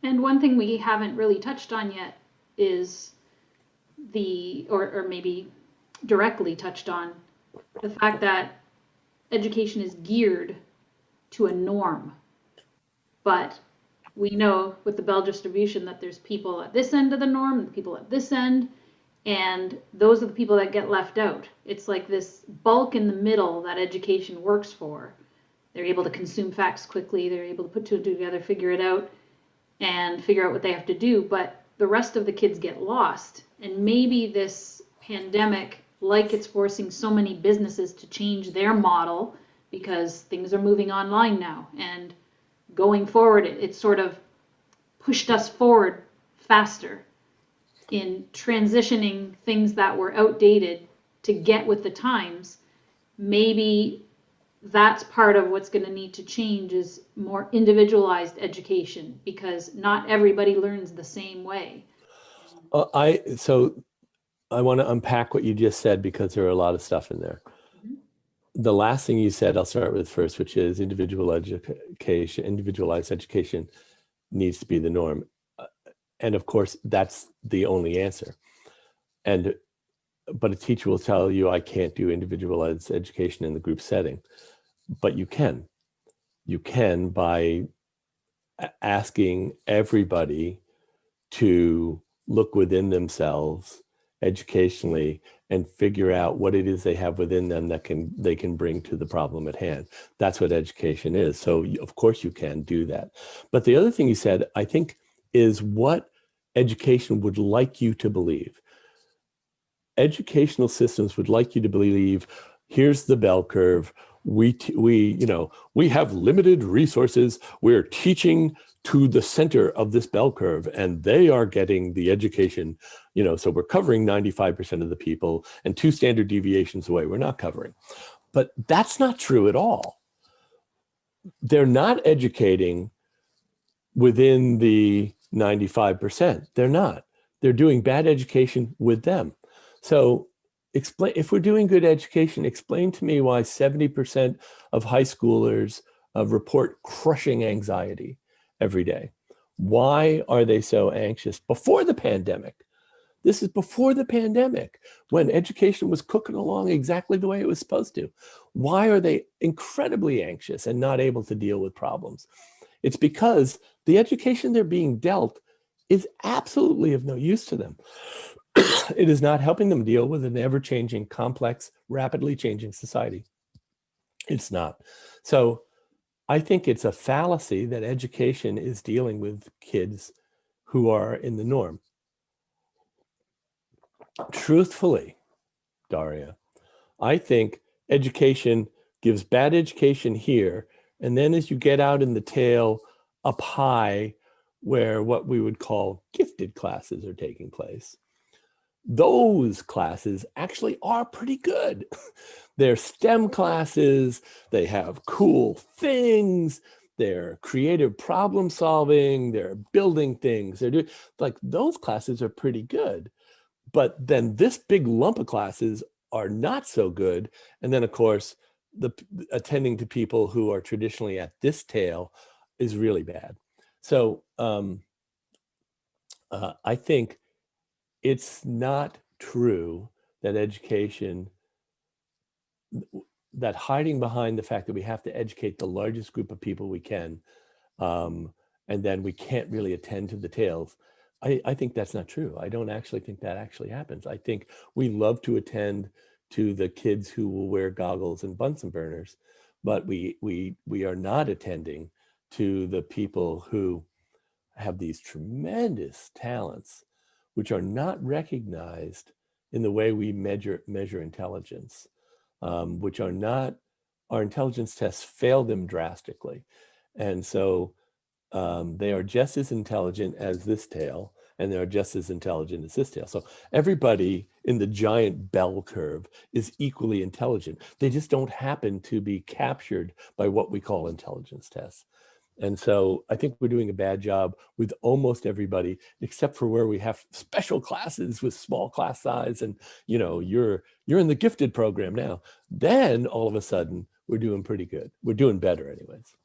And one thing we haven't really touched on yet is or maybe directly touched on, the fact that education is geared to a norm. But we know with the bell distribution that there's people at this end of the norm and people at this end, and those are the people that get left out. It's like this bulk in the middle that education works for. They're able to consume facts quickly, they're able to put two and two together, figure it out, and figure out what they have to do, but the rest of the kids get lost. And maybe this pandemic, like it's forcing so many businesses to change their model because things are moving online now, and going forward, it sort of pushed us forward faster in transitioning things that were outdated to get with the times. Maybe that's part of what's going to need to change, is more individualized education, because not everybody learns the same way. So I want to unpack what you just said, because there are a lot of stuff in there. Mm-hmm. The last thing you said, I'll start with first, which is individualized education needs to be the norm. And of course, that's the only answer. But a teacher will tell you, I can't do individualized education in the group setting. But you can. You can by asking everybody to look within themselves educationally and figure out what it is they have within them that they can bring to the problem at hand. That's what education is. So of course you can do that. But the other thing you said, I think, is what education would like you to believe. Educational systems would like you to believe, here's the bell curve. We have limited resources. We're teaching to the center of this bell curve, and they are getting the education, so we're covering 95% of the people, and 2 standard deviations away, we're not covering. But that's not true at all. They're not educating within the 95%. They're not. They're doing bad education with them. So explain, if we're doing good education, explain to me why 70% of high schoolers report crushing anxiety every day. Why are they so anxious before the pandemic? This is before the pandemic, when education was cooking along exactly the way it was supposed to. Why are they incredibly anxious and not able to deal with problems? It's because the education they're being dealt is absolutely of no use to them. It is not helping them deal with an ever-changing, complex, rapidly changing society. It's not. So I think it's a fallacy that education is dealing with kids who are in the norm. Truthfully, Daria, I think education gives bad education here, and then as you get out in the tail up high, where what we would call gifted classes are taking place, those classes actually are pretty good. They're STEM classes, they have cool things, they're creative problem solving, they're building things, they're doing, like, those classes are pretty good. But then this big lump of classes are not so good. And then of course, the attending to people who are traditionally at this tail is really bad. So I think it's not true that that hiding behind the fact that we have to educate the largest group of people we can, and then we can't really attend to the tails. I think that's not true. I don't actually think that actually happens. I think we love to attend to the kids who will wear goggles and Bunsen burners, but we are not attending to the people who have these tremendous talents, which are not recognized in the way we measure intelligence, which are not, our intelligence tests fail them drastically. And so they are just as intelligent as this tail, and they are just as intelligent as this tail. So everybody in the giant bell curve is equally intelligent. They just don't happen to be captured by what we call intelligence tests. And so I think we're doing a bad job with almost everybody, except for where we have special classes with small class size, and you're in the gifted program now. Then all of a sudden we're doing pretty good. We're doing better anyways.